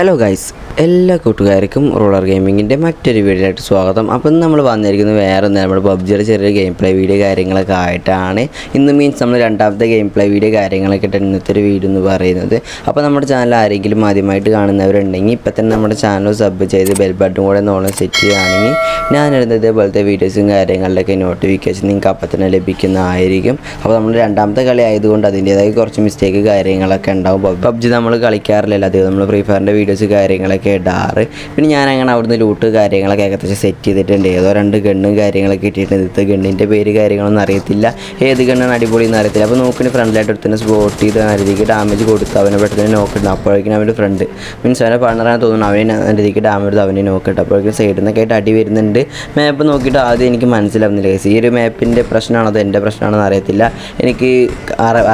Hello guys, എല്ലാ കൂട്ടുകാർക്കും roller ഗെയിമിങ്ങിൻ്റെ മറ്റൊരു വീഡിയോയിലായിട്ട് സ്വാഗതം. അപ്പം നമ്മൾ വന്നിരിക്കുന്നത് വേറെ ഒന്നും നമ്മുടെ പബ്ജിയുടെ ചെറിയ ഗെയിം പ്ലേ വീഡിയോ കാര്യങ്ങളൊക്കെ ആയിട്ടാണ്. ഇന്ന് മീൻസ് നമ്മൾ രണ്ടാമത്തെ ഗെയിം പ്ലേ വീഡിയോ കാര്യങ്ങളൊക്കെ ആയിട്ട് ഇന്നത്തെ ഒരു വീഡിയോ എന്ന് പറയുന്നത്. അപ്പോൾ നമ്മുടെ ചാനൽ ആരെങ്കിലും ആദ്യമായിട്ട് കാണുന്നവരുണ്ടെങ്കിൽ ഇപ്പം തന്നെ നമ്മുടെ ചാനൽ സബ് ചെയ്ത് ബെൽ ബട്ടൺ കൂടെ നോളം സെറ്റ് ചെയ്യുകയാണെങ്കിൽ ഞാനിടുന്നത് ഇതേപോലത്തെ വീഡിയോസും കാര്യങ്ങളിലൊക്കെ നോട്ടിഫിക്കേഷൻ നിങ്ങൾക്ക് അപ്പം തന്നെ ലഭിക്കുന്നതായിരിക്കും. അപ്പോൾ നമ്മൾ രണ്ടാമത്തെ കളി ആയതുകൊണ്ട് അതിൻ്റേതായ കുറച്ച് മിസ്റ്റേക്ക് കാര്യങ്ങളൊക്കെ ഉണ്ടാവും. പബ്ജി നമ്മൾ കളിക്കാറില്ല, അധികം നമ്മൾ ഫ്രീ ഫയറിൻ്റെ വീഡിയോസ് കാര്യങ്ങളൊക്കെ ഇടാറ്. പിന്നെ ഞാനങ്ങനെ അവിടുന്ന് ലൂട്ട് കാര്യങ്ങളൊക്കെ ഏകദേശം സെറ്റ് ചെയ്തിട്ടുണ്ട്. ഏതോ 2 ഗണ്ണും കാര്യങ്ങളൊക്കെ ഇട്ടിട്ടുണ്ട്. ഇത് ഗണ്ണിൻ്റെ പേര് കാര്യങ്ങളൊന്നും അറിയത്തില്ല, ഏത് ഗണ്ണാണ് അടിപൊളി എന്ന് അറിയത്തില്ല. അപ്പോൾ നോക്കിന് ഫ്രണ്ടിലായിട്ട് എടുത്തന്നെ സ്പോട്ട് ചെയ്ത് രീതിക്ക് ഡാമേജ് കൊടുത്ത് അവനെ പെട്ടെന്ന് നോക്കിട്ടുണ്ട്. അപ്പോഴേക്കും അവൻ്റെ ഫ്രണ്ട് മീൻസ് അവനെ പാർട്ണറാണെന്ന് തോന്നുന്നു. അവനെ രീതിക്ക് ഡാമേജ് എടുത്ത് അവനെ നോക്കിയിട്ട് അപ്പോഴേക്കും സൈഡിൽ നിന്നൊക്കെ ആയിട്ട് അടി വരുന്നുണ്ട്. മാപ്പ് നോക്കിയിട്ട് ആദ്യം എനിക്ക് മനസ്സിലാവുന്നില്ല. ഈ ഒരു മാപ്പിൻ്റെ പ്രശ്നമാണോ അത് എൻ്റെ പ്രശ്നമാണെന്ന് അറിയത്തില്ല. എനിക്ക്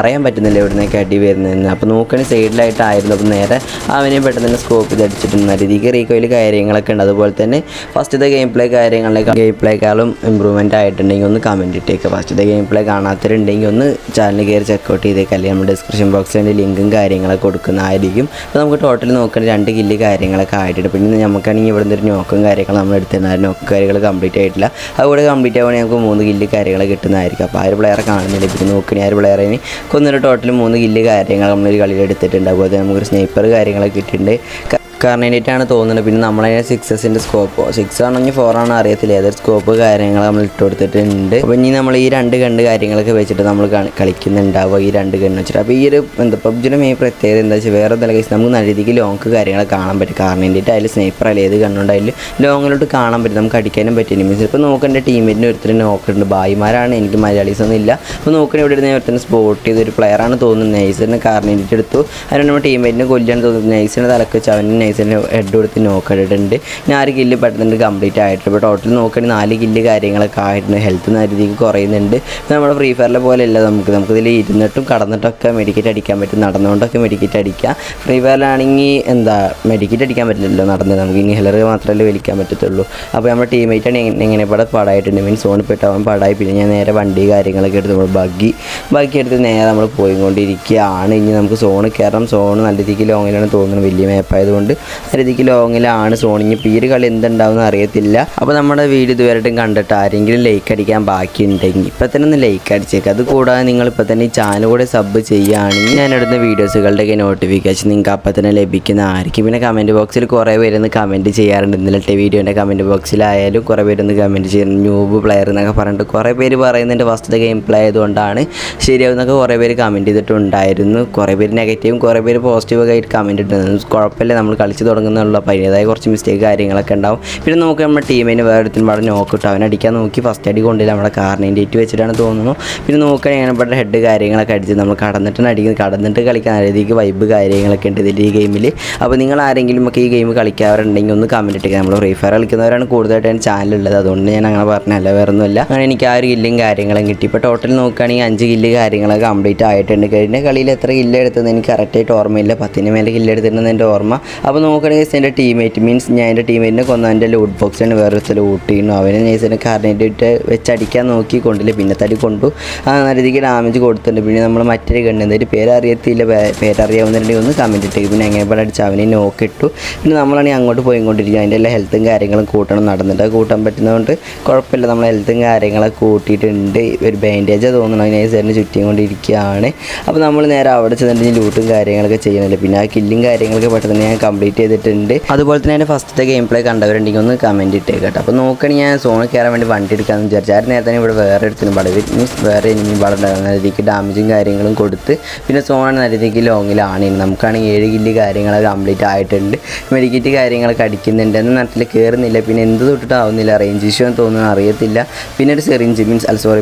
അറിയാൻ പറ്റുന്നില്ല എവിടെ നിന്നൊക്കെ അടി വരുന്നതെന്ന്. അപ്പോൾ നോക്കണ സൈഡിലായിട്ടായിരുന്നു. അപ്പോൾ നേരെ അവനെ പെട്ടെന്ന് തന്നെ സ്കോപ്പ് ചെയ്ത് അടിച്ചിട്ടുണ്ട്. രീതിക്ക് റീകോയിൽ കാര്യങ്ങളൊക്കെ ഉണ്ട്. അതുപോലെ തന്നെ ഫസ്റ്റത്തെ ഗെയിം പ്ലേക്കാളും ഇമ്പ്രൂവ്മെൻ്റ് ആയിട്ടുണ്ടെങ്കിൽ ഒന്ന് കമൻറ്റ് ഇട്ടേക്കുക. ഫസ്റ്റത്തെ ഗെയിം പ്ലേ കാണാത്തവരുണ്ടെങ്കിൽ ഒന്ന് ചാനൽ കയറി ചെക്കൗട്ട് ചെയ്തേക്കുക. അല്ലെങ്കിൽ നമ്മുടെ ഡിസ്ക്രിപ്ഷൻ ബോക്സിൻ്റെ ലിങ്കും കാര്യങ്ങളൊക്കെ കൊടുക്കുന്നതായിരിക്കും. അപ്പോൾ നമുക്ക് ടോട്ടൽ നോക്കേണ്ട 2 കില്ല് കാര്യങ്ങളൊക്കെ ആയിട്ടുണ്ട്. പിന്നെ നമുക്കാണെങ്കിൽ ഇവിടെ നിന്നൊരു നോക്കും കാര്യങ്ങൾ നമ്മൾ എടുത്തിട്ടുണ്ടായിരുന്നു. നോക്ക് കാര്യങ്ങൾ കംപ്ലീറ്റ് ആയിട്ടില്ല. അതുകൂടെ കംപ്ലീറ്റ് ആവുകയാണെങ്കിൽ നമുക്ക് 3 കില്ല് കാര്യങ്ങൾ കിട്ടുന്നതായിരിക്കും. അപ്പോൾ ആ ഒരു പ്ലെയറെ കാണുന്നില്ല. പിന്നെ നോക്കണേ ആ ഒരു പ്ലെയറിന് കൊന്നൊരു ടോട്ടൽ 3 കില്ല് കാര്യങ്ങൾ നമ്മളൊരു കളിയിൽ എടുത്തിട്ടുണ്ട്. അതുപോലെ തന്നെ നമുക്കൊരു സ്നൈപ്പർ കാര്യങ്ങളൊക്കെ കിട്ടിയിട്ടുണ്ട്. കാർണേറ്റാണ് തോന്നുന്നത്. പിന്നെ നമ്മളതിനെ 6ൻ്റെ സ്കോപ്പോ 6 ആണെങ്കിൽ 4 ആണോ അറിയത്തില്ല, ഏതൊരു സ്കോപ്പ് കാര്യങ്ങൾ നമ്മൾ ഇട്ട് കൊടുത്തിട്ടുണ്ട്. അപ്പോൾ ഇനി നമ്മൾ ഈ 2 ഗണ്ണ് കാര്യങ്ങളൊക്കെ വെച്ചിട്ട് നമ്മൾ കളിക്കുന്നുണ്ടാവുക, ഈ 2 ഗണ്ണ് വെച്ചിട്ട്. അപ്പോൾ ഈ ഒരു പബ്ജിയുടെ മെയിൻ പ്രത്യേകത എന്താ വെച്ചാൽ വേറെ എന്തെങ്കിലും കേസ് നമുക്ക് നല്ല രീതിക്ക് ലോങ് കാര്യങ്ങളൊക്കെ കാണാൻ പറ്റും. കാർണേറ്റ് അതിൽ സ്നൈപ്പർ ആയാലും ഏത് ഗണ്ണുണ്ടായാലും ലോങ്ങിലോട്ട് കാണാൻ പറ്റും, നമുക്ക് അടിക്കാനും പറ്റും. മീൻസ് ഇപ്പോൾ നോക്കേണ്ട ടീമിൻ്റെ ഒരുത്തരും നോക്കുന്നുണ്ട്. ബായിമാരാണ്, എനിക്ക് മലയാളീസ് ഒന്നും ഇല്ല. അപ്പോൾ നോക്കണ ഇവിടെ ഇരുന്ന് ഒരുത്തന്നെ സ്പോട്ട് ചെയ്ത് ഒരു പ്ലെയറാണ് തോന്നുന്നത്. നൈസിനെ കാർണേറ്റ് എടുത്തു. അതിന് നമ്മൾ ടീമേറ്റിനെ കൊല്ലാൻ തോന്നുന്നു. നൈസിനെ തലക്ക് വെച്ച് അവന് നൈസിൻ്റെ ഹെഡ് കൊടുത്ത് നോക്കിയിട്ടുണ്ട്. ഞാൻ 6 കില്ല് പെട്ടെന്ന് കംപ്ലീറ്റ് ആയിട്ടുണ്ട്. ഇപ്പോൾ ടോട്ടൽ നോക്കുകയാണെങ്കിൽ 4 കില്ല് കാര്യങ്ങളൊക്കെ ആയിട്ടുണ്ട്. ഹെൽത്ത് നല്ല രീതിക്ക് കുറയുന്നുണ്ട്. നമ്മുടെ ഫ്രീ ഫയറിലെ പോലെയല്ല, നമുക്കിതിൽ ഇരുന്നിട്ടും കടന്നിട്ടൊക്കെ മെഡിക്കറ്റ് അടിക്കാൻ പറ്റും, നടന്നുകൊണ്ടൊക്കെ മെഡിക്കറ്റ് അടിക്കാം. ഫ്രീ ഫയറിലാണെങ്കിൽ മെഡിക്കറ്റ് അടിക്കാൻ പറ്റില്ലല്ലോ നടന്നത്, നമുക്ക് ഇൻഹേലർ മാത്രമല്ലേ വലിക്കാൻ പറ്റത്തുള്ളൂ. അപ്പോൾ നമ്മുടെ ടീമേറ്റാണ് എങ്ങനെ ഇവിടെ പാടായിട്ടുണ്ട്. മീൻസ് സോണിൽ പെട്ടവൻ പാടായി. പിന്നെ ഞാൻ നേരെ വണ്ടി കാര്യങ്ങളൊക്കെ എടുത്ത് നമ്മൾ ബഗ്ഗി എടുത്ത് നേരെ നമ്മൾ പോയിക്കൊണ്ടിരിക്കുകയാണ്. ഇനി നമുക്ക് സോണ് കയറാം. സോണ് നല്ല രീതിക്ക് ലോങ്ങിലാണ് തോന്നുന്നത്, വലിയ മാപ്പായതുകൊണ്ട് രീതിക്ക് ലോങ്ങിലാണ് സോണിങ്. ഇപ്പോൾ ഈ ഒരു കളി എന്തുണ്ടാവുമെന്ന് അറിയത്തില്ല. അപ്പോൾ നമ്മുടെ വീഡിയോ ഇതുവരെയായിട്ടും കണ്ടിട്ട് ആരെങ്കിലും ലൈക്ക് അടിക്കാൻ ബാക്കിയുണ്ടെങ്കിൽ ഇപ്പം തന്നെ ഒന്ന് ലൈക്ക് അടിച്ചേക്കുക. അതുകൂടാതെ നിങ്ങളിപ്പോൾ തന്നെ ഈ ചാനൽ കൂടെ സബ് ചെയ്യുകയാണെങ്കിൽ ഞാൻ എടുത്ത വീഡിയോസുകളുടെയൊക്കെ നോട്ടിഫിക്കേഷൻ നിങ്ങൾക്ക് അപ്പം തന്നെ ലഭിക്കുന്നതായിരിക്കും. പിന്നെ കമൻറ്റ് ബോക്സിൽ കുറേ പേരൊന്ന് കമൻറ്റ് ചെയ്യാറുണ്ട്. ഇന്നലത്തെ വീഡിയോൻ്റെ കമൻറ്റ് ബോക്സിലായാലും കുറേ പേരൊന്ന് കമൻറ്റ് ചെയ്യുന്നു. ന്യൂബ് പ്ലെയർ എന്നൊക്കെ പറഞ്ഞിട്ട് കുറേ പേര് പറയുന്നുണ്ട്. ഫസ്റ്റത്തെ ഗെയിം പ്ലേ ആയതുകൊണ്ടാണ് ശരിയാവുന്നൊക്കെ കുറേ പേര് കമൻറ്റ് ചെയ്തിട്ടുണ്ടായിരുന്നു. കുറേ പേര് നെഗറ്റീവും കുറേ പേര് പോസിറ്റീവൊക്കെ ആയിട്ട് കമൻറ്റ് ഇട്ടിരുന്നു. കുഴപ്പമില്ല, നമ്മൾ കളിച്ച് തുടങ്ങുന്നുള്ള അതിൻ്റെതായ കുറച്ച് മിസ്റ്റേക്ക് കാര്യങ്ങളൊക്കെ ഉണ്ടാവും. പിന്നെ നോക്കി നമ്മുടെ ടീമിന് വേറെ എടുത്തിട്ട് അവിടെ നോക്കിട്ട് അവൻ അടിക്കാൻ നോക്കി ഫസ്റ്റ് അടി കൊണ്ടില്ല, നമ്മുടെ കാർണേറ്റ് വെച്ചിട്ടാണ് തോന്നുന്നു. പിന്നെ നോക്കുകയാണെങ്കിൽ അങ്ങനെ ഇവിടെ ഹെഡ് കാര്യങ്ങളൊക്കെ അടിച്ച് നമ്മൾ കടന്നിട്ട് കളിക്കാൻ രീതിക്ക് വൈബ് കാര്യങ്ങളൊക്കെ ഉണ്ട് ഇതിൻ്റെ ഈ ഗെയിമിൽ. അപ്പോൾ നിങ്ങൾ ആരെങ്കിലും ഒക്കെ ഈ ഗെയിം കളിക്കാറുണ്ടെങ്കിൽ ഒന്ന് കമൻറ്റ് ഇട്ടേക്കുക. നമ്മൾ ഫ്രീ ഫയർ കളിക്കുന്നവരാണ് കൂടുതലായിട്ടാണ് ചാനലുള്ളത്, അതുകൊണ്ട് ഞാൻ അങ്ങനെ പറഞ്ഞല്ല, വേറെ ഒന്നുമില്ല. അങ്ങനെ എനിക്ക് ആ ഒരു കില്ലും കാര്യങ്ങളും കിട്ടി. ഇപ്പോൾ ടോട്ടൽ നോക്കുകയാണെങ്കിൽ 5 കില്ല് കാര്യങ്ങളൊക്കെ കംപ്ലീറ്റ് ആയിട്ടുണ്ട്. കഴിഞ്ഞ കളിയിൽ എത്ര കില്ല് എടുത്തത് എനിക്ക് കറക്റ്റായിട്ട് ഓർമ്മയില്ല, 10ന് മേലെ കില്ല് എടുത്തിരുന്നത് എൻ്റെ ഓർമ്മ. അപ്പോൾ നോക്കുകയാണെങ്കിൽ എൻ്റെ ടീമേറ്റ് മീൻസ് ഞാൻ എൻ്റെ ടീമേറ്റിനെ കൊന്ന എൻ്റെ ലൂട്ട് ബോക്സാണ് വേറെ ലൂട്ട് ചെയ്യുന്നു. അവനെ നൈസിനെ കാർണേറ്റ് വെച്ച് അടിക്കാൻ നോക്കി കൊണ്ടില്ല, പിന്നെ തടി കൊണ്ടു നല്ല രീതിക്ക് ഡാമേജ് കൊടുത്തിട്ടുണ്ട്. പിന്നെ നമ്മൾ മറ്റൊരു ഗണ്ണ് എന്തൊരു പേരറിയത്തില്ല, പേരറിയാവുന്നതിൻ്റെ ഒന്ന് കമൻറ്റ് ഇട്ടേക്ക്. പിന്നെ എങ്ങനെ പോലെ അടിച്ച് അവനെ നോക്കിട്ടു. പിന്നെ നമ്മളാണെങ്കിൽ അങ്ങോട്ട് പോയിക്കൊണ്ടിരിക്കുക. അതിൻ്റെ എല്ലാ ഹെൽത്തും കാര്യങ്ങളും നടന്നിട്ട് കൂട്ടാൻ പറ്റുന്നതുകൊണ്ട് കുഴപ്പമില്ല. നമ്മൾ ഹെൽത്തും കാര്യങ്ങളൊക്കെ കൂട്ടിയിട്ടുണ്ട്. ഒരു ബാൻഡേജ് തോന്നുന്നു നൈസിനെ ചുറ്റിയും കൊണ്ടിരിക്കുകയാണ്. അപ്പോൾ നമ്മൾ നേരെ അവിടെ ചെന്നിട്ട് ലൂട്ടും കാര്യങ്ങളൊക്കെ ചെയ്യണമല്ലോ. പിന്നെ ആ കില്ലും കാര്യങ്ങളൊക്കെ പെട്ടെന്ന് ഞാൻ കംപ്ലീറ്റ് ചെയ്തിട്ടുണ്ട്. അതുപോലെ തന്നെ എൻ്റെ ഫസ്റ്റത്തെ ഗെയിം പ്ലേ കണ്ടവരുണ്ടെങ്കിൽ ഒന്ന് കമൻറ്റ് ഇട്ടേക്കട്ടെ. അപ്പോൾ നോക്കുകയാണെങ്കിൽ ഞാൻ സോണിൽ കയറാൻ വേണ്ടി വണ്ടി എടുക്കാമെന്ന് വിചാരിച്ചാൽ നേരത്തെ ഇവിടെ വേറെ എടുത്തിന് മീൻസ് വേറെ എനിമി നല്ല രീതിക്ക് ഡാമേജും കാര്യങ്ങളും കൊടുത്ത് പിന്നെ സോണാണ് നല്ല രീതിക്ക് ലോങ്ങിലാണ്. നമുക്കാണെങ്കിൽ 7 കില്ല് കാര്യങ്ങളൊക്കെ കംപ്ലീറ്റ് ആയിട്ടുണ്ട്. മെഡിക്കറ്റ് കാര്യങ്ങളൊക്കെ അടിക്കുന്നുണ്ട്, എന്നാൽ നാട്ടിൽ കയറുന്നില്ല. പിന്നെ എന്ത് തൊട്ടിട്ടാവുന്നില്ല, റേഞ്ച് ഇഷ്യൂ എന്ന് തോന്നുന്നു അറിയത്തില്ല. പിന്നെ ഒരു സെറിഞ്ച്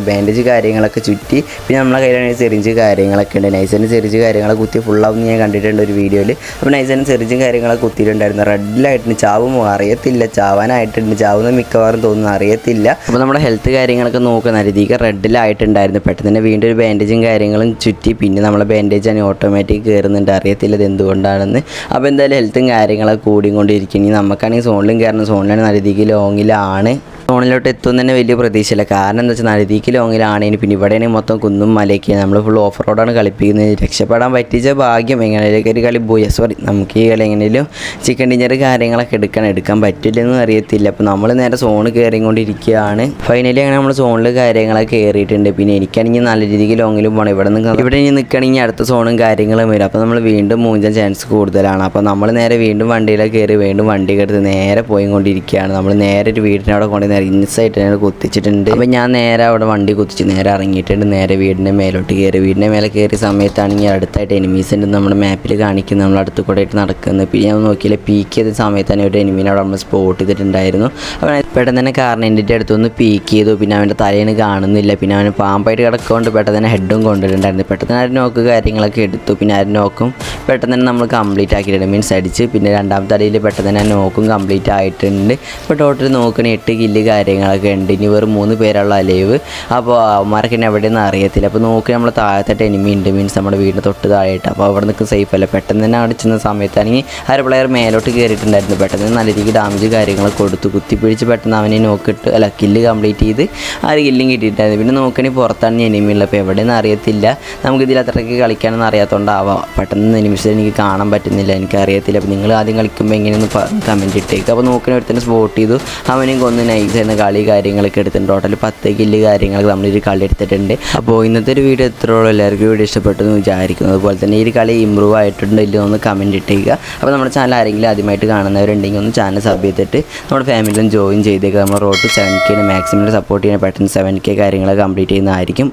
ബാൻഡേജ് കാര്യങ്ങളൊക്കെ ചുറ്റി. പിന്നെ നമ്മളെ കയ്യിലാണെങ്കിൽ സെറിഞ്ച് കാര്യങ്ങളൊക്കെ ഉണ്ട്. നൈസിന് സെറിഞ്ച് കാര്യങ്ങളൊക്കെ കുത്തി ഫുള്ളാവുന്ന ഞാൻ കണ്ടിട്ടുണ്ട് ഒരു വീഡിയോയിൽ. അപ്പോൾ നൈസിന് സെറിഞ്ചും കാര്യങ്ങളൊക്കെ കുത്തിയിട്ടുണ്ടായിരുന്നു. റെഡിലായിട്ടുണ്ട്, ചാവുമോ അറിയത്തില്ല, ചാവാനായിട്ടുണ്ട്, ചാവുന്ന മിക്കവാറും തോന്നുന്നു അറിയത്തില്ല. അപ്പോൾ നമ്മുടെ ഹെൽത്ത് കാര്യങ്ങളൊക്കെ നോക്കുന്ന രീതിക്ക് റെഡിലായിട്ടുണ്ടായിരുന്നു. പെട്ടെന്ന് തന്നെ വീണ്ടും ഒരു ബാൻഡേജും കാര്യങ്ങളും ചുറ്റി. പിന്നെ നമ്മളെ ബാൻഡേജ് ആണ് ഓട്ടോമാറ്റിക് കയറുന്നുണ്ട്, അറിയത്തില്ല ഇത് എന്തുകൊണ്ടാണെന്ന്. അപ്പോൾ എന്തായാലും ഹെൽത്തും കാര്യങ്ങളൊക്കെ കൂടിക്കൊണ്ടിരിക്കും. ഇനി നമുക്കാണെങ്കിൽ സോണിലും കയറണം, സോണിലാണ് നല്ല രീതിക്ക് ലോങ്ങിലാണ്. സോണിലോട്ട് എത്തും തന്നെ വലിയ പ്രതീക്ഷയില്ല. കാരണം എന്താ വെച്ചാൽ നടുതീക്ക് ലോങ്ങിലാണെങ്കിൽ പിന്നെ ഇവിടെയാണെങ്കിൽ മൊത്തം കുന്നും മലയൊക്കെയാണ്. നമ്മൾ ഫുൾ ഓഫ് റോഡാണ് കളിപ്പിക്കുന്നത്. രക്ഷപ്പെടാൻ പറ്റിച്ച ഭാഗ്യം എങ്ങനെയൊക്കെ ഒരു കളി പോയി. സോറി, നമുക്ക് ഈ കളി എങ്ങനെയും ചിക്കൻ ഡിന്നർ കാര്യങ്ങളൊക്കെ എടുക്കാൻ പറ്റില്ലെന്നും അറിയത്തില്ല. അപ്പോൾ നമ്മൾ നേരെ സോണ് കയറിക്കൊണ്ടിരിക്കുകയാണ്. ഫൈനലി അങ്ങനെ നമ്മൾ സോണിൽ കാര്യങ്ങളൊക്കെ കയറിയിട്ടുണ്ട്. പിന്നെ എനിക്കാണെങ്കിൽ നല്ല രീതിക്ക് ലോങ്ങിലും പോകണം. ഇവിടെ ഇനി നിൽക്കണമെങ്കിൽ അടുത്ത സോണും കാര്യങ്ങളും വരും. അപ്പോൾ നമ്മൾ വീണ്ടും മൂഞ്ചാൻ ചാൻസ് കൂടുതലാണ്. അപ്പോൾ നമ്മൾ നേരെ വീണ്ടും വണ്ടിയിലേക്ക് കയറി വീണ്ടും വണ്ടി എടുത്ത് നേരെ പോയിക്കൊണ്ടിരിക്കുകയാണ്. നമ്മൾ നേരെ ഒരു വീടിനവിടെ കൊണ്ട് നേരെ ഇൻസൈറ്റ് തന്നെ കുത്തിച്ചിട്ടുണ്ട്. അപ്പോൾ ഞാൻ നേരെ അവിടെ വണ്ടി കുത്തിച്ച് നേരെ ഇറങ്ങിയിട്ടുണ്ട്. നേരെ വീടിൻ്റെ മേലോട്ട് കയറി. വീടിൻ്റെ മേലെ കയറിയ സമയത്താണെങ്കിൽ അടുത്തായിട്ട് എനിമീസ് ഉണ്ട് നമ്മുടെ മാപ്പിൽ കാണിക്കുന്നത്. നമ്മൾ അടുത്ത് കൂടെ ആയിട്ട് നടക്കുന്നത്. പിന്നെ ഞാൻ നോക്കിയില്ല, പീക്ക് ചെയ്ത സമയത്ത് തന്നെ ഒരു എനിമീനെ അവിടെ നമ്മൾ സ്പോട്ട് ചെയ്തിട്ടുണ്ടായിരുന്നു. അപ്പോൾ പെട്ടെന്ന് തന്നെ കാറിൻ്റെ അടുത്തൊന്ന് പീക്ക് ചെയ്തു. പിന്നെ അവൻ്റെ തലേന്ന് കാണുന്നില്ല. പിന്നെ അവന് പാമ്പായിട്ട് കിടക്കൊണ്ട് പെട്ടെന്ന് തന്നെ ഹെഡും കൊണ്ടിട്ടുണ്ടായിരുന്നു. പെട്ടെന്ന് ആരും നോക്ക് കാര്യങ്ങളൊക്കെ എടുത്തു. പിന്നെ ആരും നോക്കും പെട്ടെന്ന് തന്നെ നമ്മൾ കംപ്ലീറ്റ് ആക്കിയിട്ടുണ്ട്. മീൻസ് അടിച്ച് പിന്നെ രണ്ടാമത്തെ അടിയിൽ പെട്ടെന്ന് തന്നെ നോക്കും കംപ്ലീറ്റ് ആയിട്ടുണ്ട്. ഇപ്പോൾ ടോട്ടൽ നോക്കണ 8 കില്ല് കാര്യങ്ങളൊക്കെ ഉണ്ട്. ഇനി വെറും 3 പേരുള്ള ലൈവ്. അപ്പോൾ അവന്മാരൊക്കെ എന്നെ എവിടെയെന്ന് അറിയത്തില്ല. അപ്പോൾ നോക്കി നമ്മൾ താഴത്തായിട്ട് എനിമി ഉണ്ട്. മീൻസ് നമ്മുടെ വീടിന് തൊട്ട് താഴെയായിട്ട്. അപ്പോൾ അവിടെ നിൽക്കുന്ന സേഫ് അല്ല. പെട്ടെന്ന് തന്നെ അടിച്ചുന്ന സമയത്താണെങ്കിൽ ആ ഒരു പ്ലെയർ മേലോട്ട് കയറിയിട്ടുണ്ടായിരുന്നു. പെട്ടെന്ന് നല്ല രീതിക്ക് ഡാമേജ് കാര്യങ്ങളൊക്കെ കൊടുത്തു. കുത്തിപ്പിടിച്ച് പെട്ടെന്ന് അവനെ നോക്കിയിട്ട് കില്ല് കംപ്ലീറ്റ് ചെയ്ത് ആ ഒരു കില്ലും കിട്ടിയിട്ടുണ്ടായിരുന്നു. പിന്നെ നോക്കണി പുറത്താണ് എനിമിയുള്ളത്. അപ്പോൾ എവിടെയെന്ന് അറിയത്തില്ല. നമുക്കിതിൽ അത്രയ്ക്ക് കളിക്കാനൊന്നും അറിയാത്തതുകൊണ്ടാവാം പെട്ടെന്ന് എനിമിസ് എനിക്ക് കാണാൻ പറ്റുന്നില്ല. എനിക്കറിയത്തില്ല. അപ്പോൾ നിങ്ങൾ ആദ്യം കളിക്കുമ്പോൾ എങ്ങനെയൊന്ന് കമൻറ്റ് ഇട്ടേക്ക്. അപ്പോൾ നോക്കണ ഒരുത്തന്നെ സ്പോട്ട് ചെയ്തു. അവനെയും കൊന്ന് നൈസ് എന്ന കളി കാര്യങ്ങളൊക്കെ എടുത്തിട്ടുണ്ട്. ടോട്ടൽ 10 കില്ല് കാര്യങ്ങളൊക്കെ നമ്മളൊരു കളി എടുത്തിട്ടുണ്ട്. അപ്പോൾ ഇന്നത്തെ ഒരു വീഡിയോ എത്രയോളം എല്ലാവർക്കും വീഡിയോ ഇഷ്ടപ്പെട്ടു എന്ന് വിചാരിക്കുന്നു. അതുപോലെ തന്നെ ഈ ഒരു കളി ഇമ്പ്രൂവ് ആയിട്ടുണ്ടോ ഇല്ലയോ ഒന്ന് കമൻറ്റ് ഇട്ടേക്കുക. അപ്പോൾ നമ്മുടെ ചാനൽ ആരെങ്കിലും ആദ്യമായിട്ട് കാണുന്നവരുണ്ടെങ്കിൽ ഒന്ന് ചാനൽ സബ് ചെയ്തിട്ട് നമ്മുടെ ഫാമിലിയിലും ജോയിൻ ചെയ്തേക്കുക. നമ്മൾ road to 7K maximum support ചെയ്യാൻ പെട്ടെന്ന് 7K കാര്യങ്ങൾ കംപ്ലീറ്റ് ചെയ്യുന്നതായിരിക്കും.